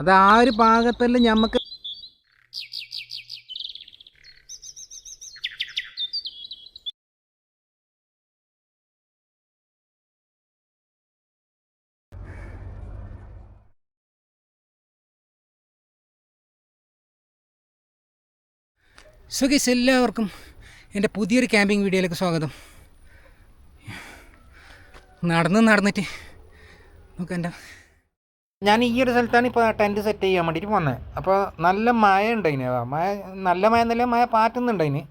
അത് ആ ഒരു ഭാഗത്തെല്ലാം ഞമ്മക്ക് സുഖിസ് എല്ലാവർക്കും എൻ്റെ പുതിയൊരു ക്യാമ്പിംഗ് വീഡിയോയിലേക്ക് സ്വാഗതം. നടന്നിട്ട് നോക്കാം. ഞാൻ ഈ ഒരു സ്ഥലത്താണ് ഇപ്പോൾ ടെൻറ്റ് സെറ്റ് ചെയ്യാൻ വേണ്ടിയിട്ട് വന്നത്. അപ്പോൾ നല്ല മഴ ഉണ്ടായിന്. നല്ല മഴ എന്നല്ല, മഴ പാറ്റുന്നുണ്ടായിന്.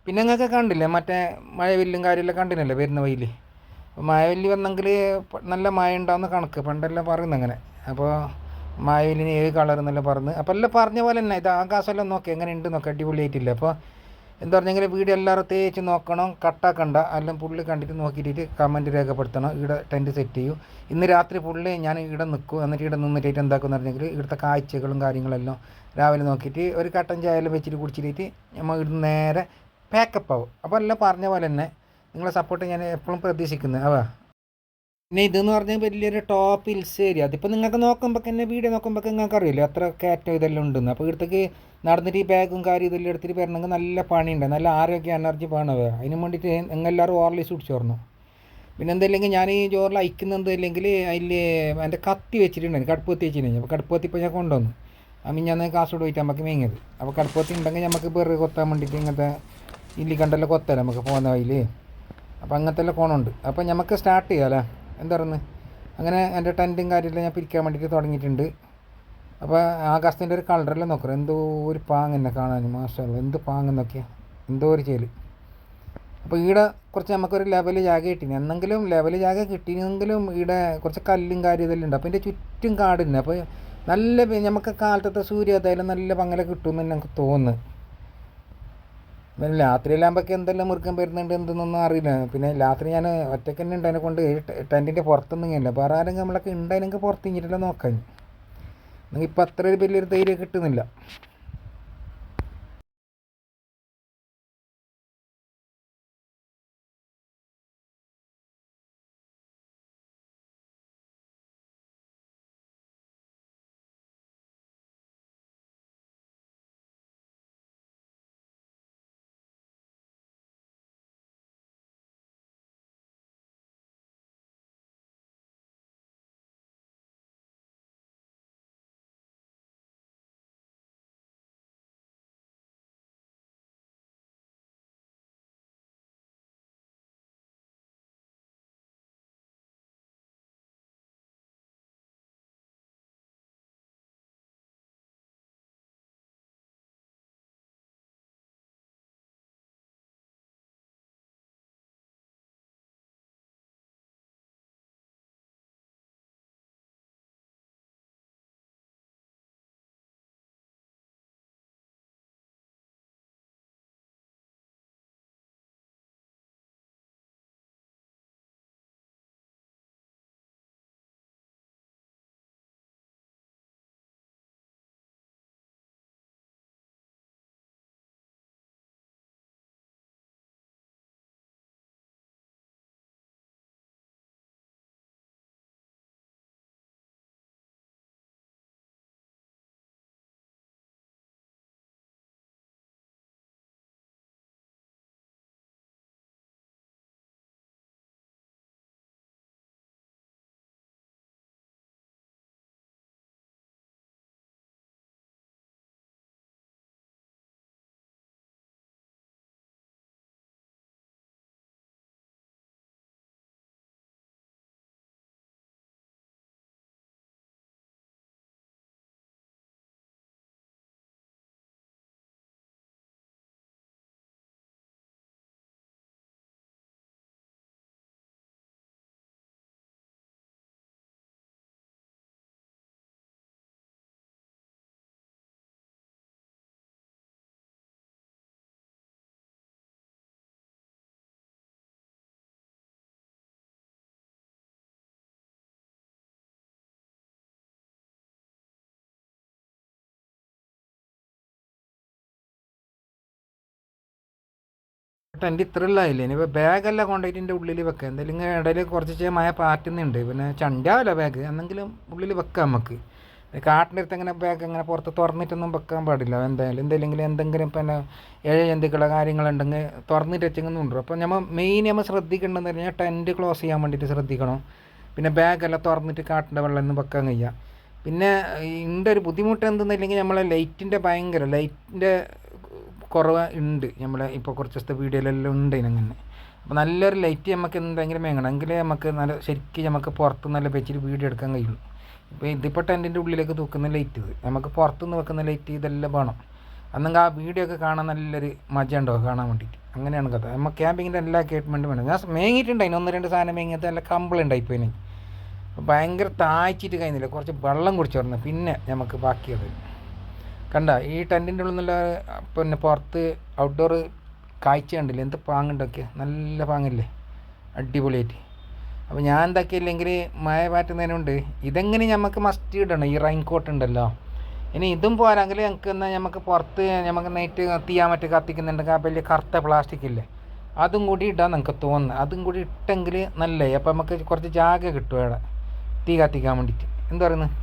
പിന്നെ നിങ്ങൾക്ക് കണ്ടില്ലേ മറ്റേ മഴവില്ലും കാര്യമെല്ലാം കണ്ടിനല്ലേ വരുന്ന വഴിയിൽ. അപ്പോൾ മഴവില്ല് വന്നെങ്കിൽ നല്ല മഴ ഉണ്ടാവുന്ന കണക്ക് പണ്ടെല്ലാം പറയുന്നത് അങ്ങനെ. അപ്പോൾ മഴവില്ലിന് 7 കളർ എന്നെല്ലാം പറഞ്ഞ് അപ്പോൾ എല്ലാം പറഞ്ഞ പോലെ തന്നെ ഇത് ആകാശമെല്ലാം നോക്കി എങ്ങനെ ഉണ്ട് നോക്കി അടിപൊളിയായിട്ടില്ല. അപ്പോൾ എന്താ പറഞ്ഞെങ്കിൽ വീഡിയോ എല്ലാവരും തേച്ച് നോക്കണം, കട്ടാക്കണ്ട. എല്ലാം പുള്ളി കണ്ടിട്ട് നോക്കിയിട്ട് കമൻറ്റ് രേഖപ്പെടുത്തണം. ഇവിടെ ടെൻറ്റ് സെറ്റ് ചെയ്യും. ഇന്ന് രാത്രി പുള്ളി ഞാൻ ഇവിടെ നിൽക്കും. എന്നിട്ട് ഇവിടെ നിന്നിട്ട് എന്താക്കുമെന്ന് പറഞ്ഞെങ്കിൽ ഇവിടുത്തെ കാഴ്ചകളും കാര്യങ്ങളെല്ലാം രാവിലെ നോക്കിയിട്ട് ഒരു കട്ടൻ ചായയെല്ലാം വെച്ചിട്ട് കുടിച്ചിട്ട് നമ്മൾ ഇവിടുന്ന് നേരെ പാക്കപ്പ് ആവും. അപ്പോൾ എല്ലാം പറഞ്ഞ പോലെ തന്നെ നിങ്ങളെ സപ്പോർട്ട് ഞാൻ എപ്പോഴും പ്രതീക്ഷിക്കുന്നത്. പിന്നെ ഇതെന്ന് പറഞ്ഞാൽ വലിയൊരു ടോപ്പ് ഹിൽസ് ഏരിയ. അതിപ്പോൾ നിങ്ങൾക്ക് നോക്കുമ്പോൾ തന്നെ വീഡിയോ നോക്കുമ്പോൾ നിങ്ങൾക്ക് അറിയില്ല അത്ര കയറ്റം ഇതെല്ലാം ഉണ്ടെന്ന്. അപ്പോൾ ഇവിടത്തേക്ക് നടന്നിട്ട് ഈ ബാഗും കാര്യം ഇതെല്ലാം എടുത്തിട്ട് വരണമെങ്കിൽ നല്ല പണിയുണ്ട്, നല്ല ആരോഗ്യ എനർജി വേണം. അതിന് വേണ്ടിയിട്ട് നിങ്ങളെല്ലാവരും ഓർലിസ് കുടിച്ചോർന്നു. പിന്നെ എന്തെങ്കിലും ഞാൻ ഈ ചോറിൽ അയക്കുന്നത് ഇല്ലെങ്കിൽ അതിൽ എൻ്റെ കത്തി വെച്ചിട്ടുണ്ടായിരുന്നു, കടുപ്പത്തി വെച്ചിട്ടുണ്ടെങ്കിൽ. അപ്പോൾ കടുപ്പത്തി ഇപ്പോൾ ഞാൻ കൊണ്ടുവന്നു. അപ്പം ഞാൻ കാസർഗോഡ് പോയിട്ട് നമുക്ക് മേങ്ങിയത്. അപ്പോൾ കടുപ്പത്തി ഉണ്ടെങ്കിൽ നമുക്ക് വേറെ കൊത്താൻ വേണ്ടിയിട്ട് ഇങ്ങനത്തെ ഇല്ലി കണ്ടെല്ലാം കൊത്തല്ല നമുക്ക് പോകുന്ന വഴിയിൽ. അപ്പോൾ അങ്ങനത്തെ എല്ലാം കോണുണ്ട്. അപ്പോൾ നമുക്ക് സ്റ്റാർട്ട് ചെയ്യാമല്ലേ. എന്താ പറയുന്നത്, അങ്ങനെ എൻ്റെ ടെൻറ്റും കാര്യമെല്ലാം ഞാൻ പിരിക്കാൻ വേണ്ടിയിട്ട് തുടങ്ങിയിട്ടുണ്ട്. അപ്പോൾ ആകാശത്തിൻ്റെ ഒരു കളറെല്ലാം നോക്കണം, എന്തോ ഒരു പാങ്ങ് തന്നെ കാണാൻ. മാഷാഅല്ലാ, എന്ത് പാങ്ങ് നോക്കിയാൽ എന്തോ ഒരു ചേല്. അപ്പോൾ ഈടെ കുറച്ച് നമുക്കൊരു ലെവൽ ജാഗ കിട്ടീനി. എന്നെങ്കിലും ലെവൽ ജാഗ കിട്ടിയെങ്കിലും ഈടെ കുറച്ച് കല്ലും കാര്യം ഇതെല്ലാം ഉണ്ട്. അപ്പോൾ എൻ്റെ ചുറ്റും കാടുണ്ട്. അപ്പോൾ നല്ല നമുക്ക് കാലത്തത്തെ സൂര്യോദയം നല്ല പങ്ങല കിട്ടുമെന്ന് എനിക്ക് തോന്നുന്നു. പിന്നെ രാത്രിയിലാകുമ്പോഴൊക്കെ എന്തെല്ലാം മുറുക്കം വരുന്നുണ്ട് എന്തെന്നൊന്നും അറിയില്ല. പിന്നെ രാത്രി ഞാൻ ഒറ്റയ്ക്ക് തന്നെ ഉണ്ട്, അതിനെ കൊണ്ട് ടെൻറ്റിൻ്റെ പുറത്തൊന്നും ഇല്ല. വേറെ ആരെങ്കിലും നമ്മളൊക്കെ ഉണ്ടായിരുന്നെങ്കിൽ പുറത്ത് കഴിഞ്ഞിട്ടല്ല നോക്കാൻ. നിങ്ങൾക്ക് ഇപ്പം അത്ര ഒരു വലിയൊരു ധൈര്യം കിട്ടുന്നില്ല. ടെൻറ്റ് ഇത്രയുള്ളതായില്ലേ. ഇനിയിപ്പോൾ ബാഗെല്ലാം കൊണ്ടുപോയിട്ട് എൻ്റെ ഉള്ളിൽ വെക്കുക. എന്തെങ്കിലും ഇടയിൽ കുറച്ച് മഴ പാറ്റുന്നുണ്ട്. പിന്നെ ചണ്ടാവില്ല ബാഗ്, എന്നെങ്കിലും ഉള്ളിൽ വെക്കാം നമുക്ക്. കാട്ടിൻ്റെ അടുത്ത് അങ്ങനെ ബാഗ് അങ്ങനെ പുറത്ത് തുറന്നിട്ടൊന്നും വെക്കാൻ പാടില്ല. എന്തെങ്കിലും പിന്നെ ജന്തുക്കളോ കാര്യങ്ങളുണ്ടെങ്കിൽ തുറന്നിട്ട് വെച്ചെങ്കിൽ ഉണ്ടോ. അപ്പോൾ നമ്മൾ ശ്രദ്ധിക്കേണ്ടതെന്ന് പറഞ്ഞാൽ ടെൻറ്റ് ക്ലോസ് ചെയ്യാൻ വേണ്ടിയിട്ട് ശ്രദ്ധിക്കണം. പിന്നെ ബാഗെല്ലാം തുറന്നിട്ട് കാട്ടിൻ്റെ വെള്ളമൊന്നും വെക്കാൻ കഴിയുക. പിന്നെ ഇതിൻ്റെ ഒരു ബുദ്ധിമുട്ട് എന്തെന്നില്ലെങ്കിൽ നമ്മളെ ലൈറ്റിൻ്റെ കുറവ് ഉണ്ട്. ഇപ്പോൾ കുറച്ച് ദിവസത്തെ വീഡിയോയിലെല്ലാം ഉണ്ട് ഇതിനങ്ങനെ. അപ്പോൾ നല്ലൊരു ലൈറ്റ് നമുക്ക് എന്തെങ്കിലും വേണം, എങ്കിലേ നമുക്ക് നല്ല ശരിക്കും നമുക്ക് പുറത്ത് നല്ല വെച്ചിട്ട് വീഡിയോ എടുക്കാൻ കഴിയുള്ളൂ. ഇതിപ്പോൾ ടെൻറ്റിൻ്റെ ഉള്ളിലേക്ക് തൂക്കുന്ന ലൈറ്റ്, നമുക്ക് പുറത്തുനിന്ന് വെക്കുന്ന ലൈറ്റ്, ഇതെല്ലാം വേണം. അന്നെങ്കിൽ ആ വീഡിയോ ഒക്കെ കാണാൻ നല്ലൊരു മജ ഉണ്ടാവും കാണാൻ വേണ്ടിയിട്ട്. അങ്ങനെയാണ് കഥ. നമ്മൾ ക്യാമ്പിങ്ങിൻ്റെ എല്ലാ എക്യുപ്മെൻറ്റും വേണം. ഞാൻ മേങ്ങിയിട്ടുണ്ടായി 1-2 സാധനം മേങ്ങിയത് നല്ല കമ്പിളുണ്ടായിപ്പോൾ ഇനി ഭയങ്കര താഴ്ചിട്ട് കഴിയുന്നില്ല. കുറച്ച് വെള്ളം കുടിച്ചു പറഞ്ഞു. പിന്നെ നമുക്ക് ബാക്കിയത് കണ്ട ഈ ടെൻറ്റിൻ്റെ ഉള്ളിൽ നിന്നുള്ള പിന്നെ പുറത്ത് ഔട്ട്ഡോർ കാഴ്ച കണ്ടില്ലേ, എന്ത് പാങ്ങുണ്ടൊക്കെ, നല്ല പാങ്ങില്ലേ, അടിപൊളിയായിട്ട്. അപ്പോൾ ഞാൻ എന്താക്കിയില്ലെങ്കിൽ മഴ പാറ്റുന്നതിനുണ്ട് ഇതെങ്ങനെ നമുക്ക് മസ്റ്റ് ഇടണം, ഈ റെയിൻ കോട്ട് ഉണ്ടല്ലോ. ഇനി ഇതും പോരാങ്കിൽ ഞങ്ങൾക്ക് എന്നാൽ നമുക്ക് പുറത്ത് നമുക്ക് നൈറ്റ് കത്തിക്കുന്നുണ്ടെങ്കിൽ ആ വലിയ കറുത്ത പ്ലാസ്റ്റിക് ഇല്ലേ, അതും കൂടി ഇടാൻ നമുക്ക് തോന്നുന്നു. അതും കൂടി ഇട്ടെങ്കിൽ നല്ലത്. അപ്പോൾ നമുക്ക് കുറച്ച് ജാഗ കിട്ടും ഇവിടെ തീ കത്തിക്കാൻ വേണ്ടിയിട്ട്. എന്താ പറയുന്നത്,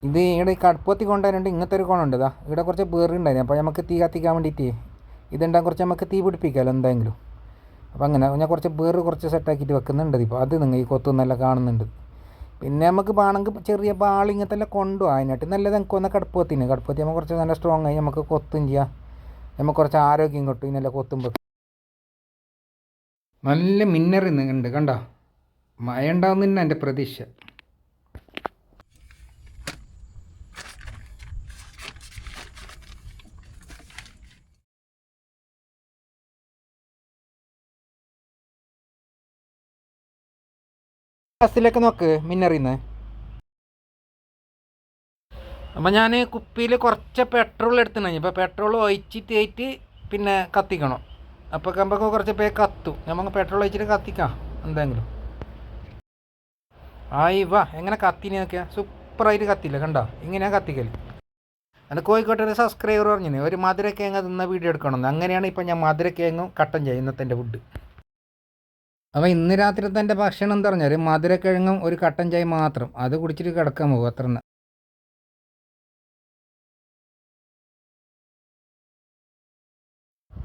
ഇത് ഇവിടെ ഈ കടുപ്പത്തി കൊണ്ടുവരുന്നുണ്ട്. ഇങ്ങനത്തെ ഒരു കോണുണ്ട്, ഇതാ ഇവിടെ കുറച്ച് വേറുണ്ടായിരുന്നു. അപ്പോൾ നമുക്ക് തീ കത്തിക്കാൻ വേണ്ടിയിട്ട് ഇതുണ്ടാകും, കുറച്ച് നമുക്ക് തീ പിടിപ്പിക്കാമല്ലോ എന്തെങ്കിലും. അപ്പോൾ അങ്ങനെ ഞാൻ കുറച്ച് സെറ്റാക്കിയിട്ട് വെക്കുന്നുണ്ട്. ഇപ്പോൾ അത് നിങ്ങൾ ഈ കൊത്തുന്നല്ല കാണുന്നുണ്ട്. പിന്നെ നമുക്ക് വേണമെങ്കിൽ ചെറിയ ബാൾ ഇങ്ങനത്തെ എല്ലാം കൊണ്ടുപോകാം. അതിനായിട്ട് നല്ലത് എനിക്ക് വന്ന കടുപ്പത്തി നമ്മൾ കുറച്ച് നല്ല സ്ട്രോങ് ആയി നമുക്ക് കൊത്തും ചെയ്യാം. നമുക്ക് കുറച്ച് ആരോഗ്യം കിട്ടും ഇതിനെല്ലാം കൊത്തുമ്പോൾ. നല്ല മിന്നറുന്നുണ്ട് കണ്ടോ, മഴ ഉണ്ടാവുന്ന എൻ്റെ പ്രതീക്ഷ. ഗ്ലാസ്സിലേക്ക് നോക്ക് മിന്നറിയുന്നേ. അപ്പം ഞാൻ കുപ്പിയിൽ കുറച്ച് പെട്രോൾ എടുത്തിട്ടുണ്ടെങ്കിൽ ഇപ്പോൾ പെട്രോൾ ഒഴിച്ചിട്ട് പിന്നെ കത്തിക്കണം. അപ്പോൾ നമുക്ക് കുറച്ച് കത്തും. നമുക്ക് പെട്രോൾ ഒഴിച്ചിട്ട് കത്തിക്കാം എന്തെങ്കിലും. ആയി വാ, എങ്ങനെ കത്തിനെ നോക്കിയാൽ സൂപ്പറായിട്ട് കത്തില്ല കണ്ടോ, ഇങ്ങനെയാണ് കത്തിക്കൽ. എൻ്റെ കോഴിക്കോട്ടെ ഒരു സബ്സ്ക്രൈബർ പറഞ്ഞു ഒരു മധുരക്കിഴങ്ങ് തിന്ന വീഡിയോ എടുക്കണമെന്ന്. അങ്ങനെയാണ് ഇപ്പം ഞാൻ മധുരക്കിഴങ്ങും കട്ടൻ ചെയ്യും ഇന്നത്തെ എൻ്റെ ഫുഡ്. അപ്പോൾ ഇന്ന് രാത്രിത്തെ എൻ്റെ ഭക്ഷണം എന്താ പറഞ്ഞാൽ ഒരു മധുരക്കിഴങ്ങും ഒരു കട്ടൻ ചായ മാത്രം, അത് കുടിച്ചിട്ട് കിടക്കാൻ പോകും അത്ര.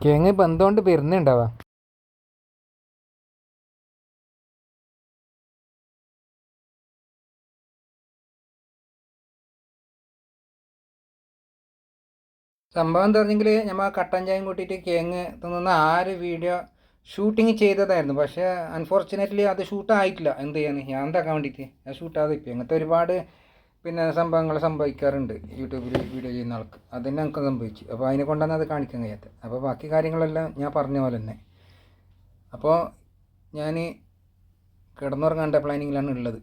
കിഴങ്ങ് ഇപ്പം എന്തുകൊണ്ട് വരുന്നുണ്ടാവുക. സംഭവം എന്താ പറഞ്ഞെങ്കിൽ നമ്മൾ കട്ടൻ ചായം കൂട്ടിയിട്ട് കിഴങ്ങ് തിന്നുന്ന ആ ഒരു വീഡിയോ ഷൂട്ടിങ് ചെയ്തതായിരുന്നു. പക്ഷേ അൺഫോർച്ചുനേറ്റ്ലി അത് ഷൂട്ടായിട്ടില്ല. എന്ത് ചെയ്യാൻ, ഞാൻ എന്താക്കാൻ വേണ്ടിയിട്ട് അത് ഷൂട്ടാതെ ഇപ്പോൾ. അങ്ങനത്തെ ഒരുപാട് പിന്നെ സംഭവങ്ങൾ സംഭവിക്കാറുണ്ട് യൂട്യൂബിൽ വീഡിയോ ചെയ്യുന്ന ആൾക്ക്. അതിന് നമുക്ക് സംഭവിച്ചു. അപ്പോൾ അതിനെ കൊണ്ടാണ് അത് കാണിക്കാൻ കഴിയാത്തത്. അപ്പോൾ ബാക്കി കാര്യങ്ങളെല്ലാം ഞാൻ പറഞ്ഞ പോലെ തന്നെ. അപ്പോൾ ഞാൻ കിടന്നുറങ്ങേണ്ട പ്ലാനിങ്ങിലാണ് ഉള്ളത്.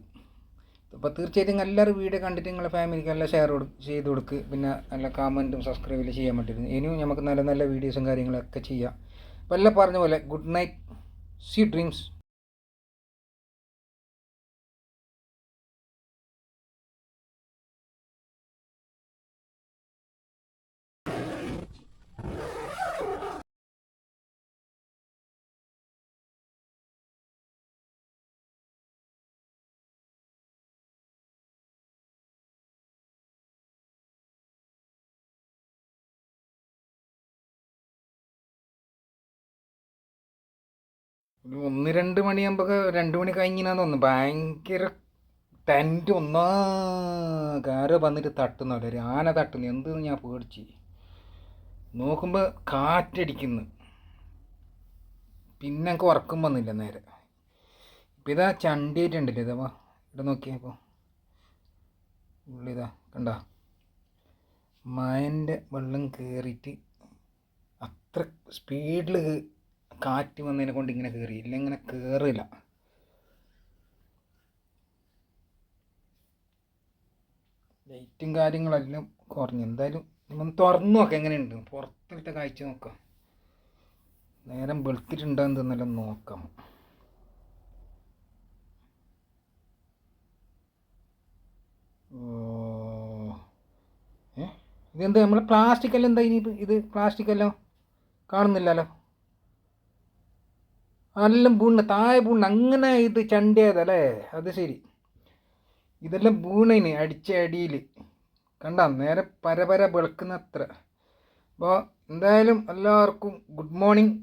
അപ്പോൾ തീർച്ചയായിട്ടും എല്ലാവരും വീഡിയോ കണ്ടിട്ട് നിങ്ങളുടെ ഫാമിലിക്ക് എല്ലാം ഷെയർ ചെയ്ത് കൊടുക്കുക. പിന്നെ നല്ല കമൻറ്റും സബ്സ്ക്രൈബിൽ ചെയ്യാൻ പറ്റിയിരുന്നു. ഇനിയും നമുക്ക് നല്ല നല്ല വീഡിയോസും കാര്യങ്ങളൊക്കെ ചെയ്യാം. അപ്പോൾ എല്ലാം പറഞ്ഞ പോലെ ഗുഡ് നൈറ്റ്, സ്വീറ്റ് ഡ്രീംസ്. ഒരു 1-2 മണിയാകുമ്പോൾ 2 മണി കഴിഞ്ഞാന്ന് തോന്നുന്നു. ഭയങ്കര ടെൻറ്റ് കാറ് വന്നിട്ട് തട്ടുന്നവരെ ഒരു ആന തട്ടുന്നു. എന്തെന്ന് ഞാൻ പേടിച്ച് നോക്കുമ്പോൾ കാറ്റടിക്കുന്നു. പിന്നെ എനിക്ക് ഉറക്കം വന്നില്ല നേരെ. ഇപ്പം ഇതാ ചണ്ടിയായിട്ടുണ്ടല്ലോ ഇതാ ഇവിടെ നോക്കിയപ്പോൾ ഉള്ളിതാ കണ്ട മഴൻ്റെ വെള്ളം കയറിയിട്ട് അത്ര സ്പീഡിൽ കാറ്റ് വന്നതിനെ കൊണ്ട് ഇങ്ങനെ കയറി. ഇല്ല ഇങ്ങനെ കയറില്ല. ലൈറ്റും കാര്യങ്ങളെല്ലാം കുറഞ്ഞു. എന്തായാലും നമ്മൾ തുറന്നു നോക്കാം എങ്ങനെയുണ്ട് പുറത്തിലത്തെ കാഴ്ച നോക്കാം. നേരം വെളുത്തിട്ടുണ്ടോ എന്തെന്നെല്ലാം നോക്കാം. ഇതെന്താ നമ്മൾ പ്ലാസ്റ്റിക് എല്ലാം എന്താ ഇനി ഇത് പ്ലാസ്റ്റിക് എല്ലാം കാണുന്നില്ലല്ലോ. എല്ലാം പൂണ്ണ് താഴെ പൂണ്ണ് അങ്ങനെ ഇത് ചണ്ടിയതല്ലേ. അത് ശരി. ഇതെല്ലാം വീണതിന് അടിച്ച അടിയിൽ കണ്ട നേരെ പരപര വെളുക്കുന്ന അത്ര. അപ്പോൾ എന്തായാലും എല്ലാവർക്കും ഗുഡ് മോർണിംഗ്.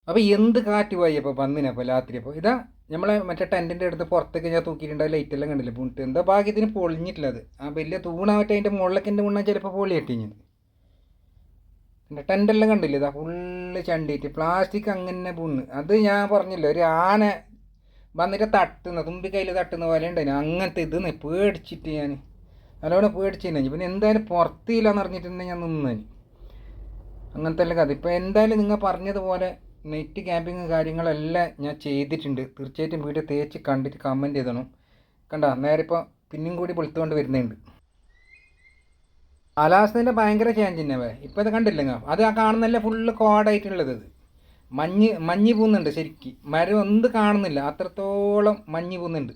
അപ്പോൾ എന്ത് കാറ്റ് പോയി അപ്പോൾ വന്നിനപ്പോൾ രാത്രി. അപ്പോൾ ഇതാ നമ്മളെ മറ്റേ ടെൻറ്റിൻ്റെ അടുത്ത് പുറത്തേക്ക് ഞാൻ തൂക്കിയിട്ടുണ്ടാവും, ലൈറ്റെല്ലാം കണ്ടില്ല പൂണിട്ട്. എന്താ ഭാഗ്യത്തിന് പൊളിഞ്ഞിട്ടില്ല അത്. ആ വലിയ തൂണ മറ്റേ അതിൻ്റെ മുകളിലേക്ക് എൻ്റെ മുന്നേ ചിലപ്പോൾ പൊളി കെട്ടിഞ്ഞത്. പിന്നെ ടെൻറ്റെല്ലാം കണ്ടില്ല, ഇതാ ഫുള്ള് ചണ്ടിയിട്ട് പ്ലാസ്റ്റിക് അങ്ങനെ പൂണ്. അത് ഞാൻ പറഞ്ഞില്ല, ഒരു ആന വന്നിട്ട് തട്ടുന്ന തുമ്പിക്കൈയിൽ തട്ടുന്ന പോലെ ഉണ്ടായിന് അങ്ങനത്തെ ഇത് പേടിച്ചിട്ട് ഞാൻ നല്ലോണം പേടിച്ചിരുന്നു. പിന്നെ എന്തായാലും പുറത്തില്ലാന്ന് പറഞ്ഞിട്ടുണ്ടെങ്കിൽ ഞാൻ നിന്നേന്. അങ്ങനത്തെ എല്ലാം കഥ. ഇപ്പോൾ എന്തായാലും നിങ്ങൾ പറഞ്ഞതുപോലെ നൈറ്റ് ക്യാമ്പിങ് കാര്യങ്ങളെല്ലാം ഞാൻ ചെയ്തിട്ടുണ്ട്. തീർച്ചയായിട്ടും വീഡിയോ തേച്ച് കണ്ടിട്ട് കമൻറ്റ് ചെയ്തണം. കണ്ട നേരെ ഇപ്പോൾ പിന്നെയും കൂടി വെളുത്തുകൊണ്ട് വരുന്നുണ്ട്. കാലാവസ്ഥേൻ്റെ ഭയങ്കര ചേഞ്ച് തന്നെ. ഇപ്പോൾ ഇത് കണ്ടില്ലെങ്കിൽ അത് ആ കാണുന്നല്ലേ ഫുള്ള് കോടായിട്ടുള്ളത്. അത് മഞ്ഞ് പൂന്നുണ്ട് ശരിക്കും. മരം ഒന്നും കാണുന്നില്ല, അത്രത്തോളം മഞ്ഞ് പൂന്നുണ്ട്.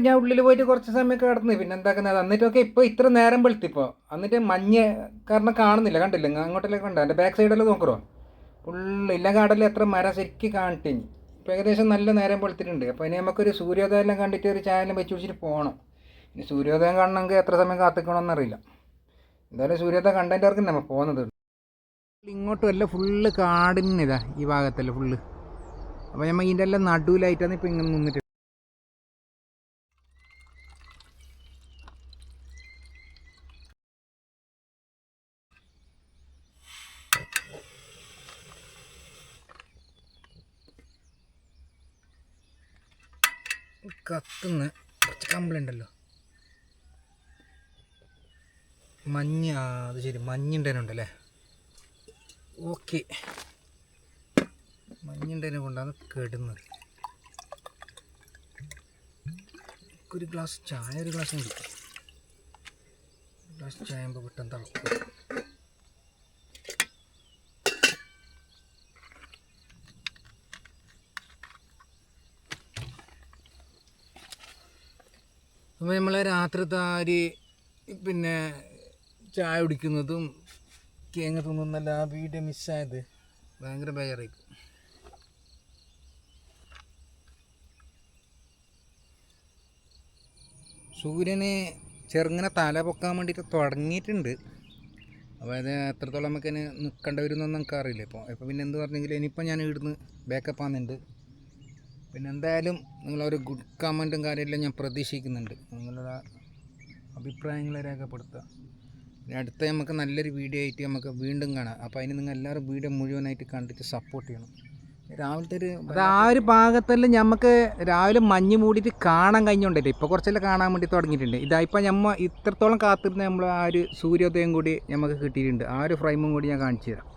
ഞാൻ ഉള്ളിൽ പോയിട്ട് കുറച്ച് സമയമൊക്കെ കിടന്നു. പിന്നെ എന്താക്കുന്നത് എന്നിട്ടൊക്കെ ഇപ്പോൾ ഇത്ര നേരം വെളുത്തിപ്പോൾ. എന്നിട്ട് മഞ്ഞ് കാരണം കാണുന്നില്ല, കണ്ടില്ല അങ്ങോട്ടെല്ലാം കണ്ടോ? എൻ്റെ ബാക്ക് സൈഡെല്ലാം നോക്കറോ ഫുള്ള് ഇല്ല കാടെല്ലാം എത്ര മരം ശരിക്കും കാണിട്ടിനി. ഇപ്പോൾ ഏകദേശം നല്ല നേരം വെളുത്തിട്ടുണ്ട്. അപ്പോൾ ഇനി നമുക്കൊരു സൂര്യോദയം എല്ലാം കണ്ടിട്ട് ഒരു ചായയെല്ലാം വെച്ച് പിടിച്ചിട്ട് പോകണം. ഇനി സൂര്യോദയം കാണണമെങ്കിൽ എത്ര സമയം കാത്തിക്കണമെന്നറിയില്ല. എന്തായാലും സൂര്യോദയം കണ്ടതിൻ്റെ നമ്മൾ പോകുന്നത്. ഇങ്ങോട്ടും എല്ലാം ഫുള്ള് കാടിനിതാ ഈ ഭാഗത്തല്ലേ ഫുള്ള്. അപ്പോൾ നമ്മൾ ഇതിൻ്റെ എല്ലാം നടുവിലായിട്ടാണ് ഇപ്പോൾ ഇങ്ങനെ നിന്നിട്ട്. കത്തുന്ന കുറച്ച് കംപ്ലൈൻ്റ് ഉണ്ടല്ലോ, മഞ്ഞ്. അത് ശരി, മഞ്ഞുണ്ടേനുണ്ടല്ലേ. ഓക്കെ, മഞ്ഞുണ്ടേനെ കൊണ്ടാണ് കേടുന്നത്. ഒരു ഗ്ലാസ് ചായ, ഒരു ഗ്ലാസ് മതി. ഒരു ഗ്ലാസ് ചായ ആകുമ്പോൾ പെട്ടെന്ന് തിളക്കും. അപ്പോൾ നമ്മളെ രാത്രിത്തെ പിന്നെ ചായ കുടിക്കുന്നതും കേങ്ങ് തിന്നുന്നല്ല ആ വീഡിയോ മിസ്സായത് ഭയങ്കര ബേജാറായിരിക്കും. സൂര്യന് ചെറുങ്ങനെ തല പൊക്കാൻ വേണ്ടിയിട്ട് തുടങ്ങിയിട്ടുണ്ട്. അപ്പോൾ അത് എത്രത്തോളം നമുക്കതിന് നിൽക്കേണ്ടി വരുന്നൊന്നും നമുക്ക് അറിയില്ല. ഇപ്പോൾ പിന്നെ എന്ത് പറഞ്ഞെങ്കിലും ഇനിയിപ്പോൾ ഞാൻ ഇവിടുന്ന് ബാക്കപ്പ് ആകുന്നുണ്ട്. പിന്നെ എന്തായാലും നിങ്ങളൊരു ഗുഡ് കമൻറ്റും കാര്യമെല്ലാം ഞാൻ പ്രതീക്ഷിക്കുന്നുണ്ട്. നിങ്ങളുടെ അഭിപ്രായങ്ങൾ രേഖപ്പെടുത്തുക. പിന്നെ അടുത്ത നമുക്ക് നല്ലൊരു വീഡിയോ ആയിട്ട് നമുക്ക് വീണ്ടും കാണാം. അപ്പോൾ അതിന് നിങ്ങൾ എല്ലാവരും വീഡിയോ മുഴുവനായിട്ട് കണ്ടിട്ട് സപ്പോർട്ട് ചെയ്യണം. രാവിലത്തെ ഒരു ഭാഗത്തെല്ലാം നമുക്ക് രാവിലെ മഞ്ഞ് മൂടിയിട്ട് കാണാൻ കഴിഞ്ഞോണ്ടല്ലേ. ഇപ്പോൾ കുറച്ചെല്ലാം കാണാൻ വേണ്ടി തുടങ്ങിയിട്ടുണ്ട്. ഇതായിപ്പോൾ നമ്മൾ ഇത്രത്തോളം കാത്തിരുന്ന നമ്മൾ ആ ഒരു സൂര്യോദയം കൂടി നമുക്ക് കിട്ടിയിട്ടുണ്ട്. ആ ഒരു ഫ്രെയിമും കൂടി ഞാൻ കാണിച്ചു തരാം.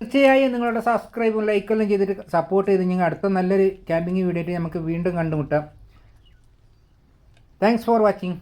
തീർച്ചയായും നിങ്ങളുടെ സബ്സ്ക്രൈബും ലൈക്കെല്ലാം ചെയ്തിട്ട് സപ്പോർട്ട് ചെയ്ത് നിങ്ങൾ അടുത്ത നല്ലൊരു ക്യാമ്പിംഗ് വീഡിയോ ആയിട്ട് നമുക്ക് വീണ്ടും കണ്ടുമുട്ടാം. Thanks for watching.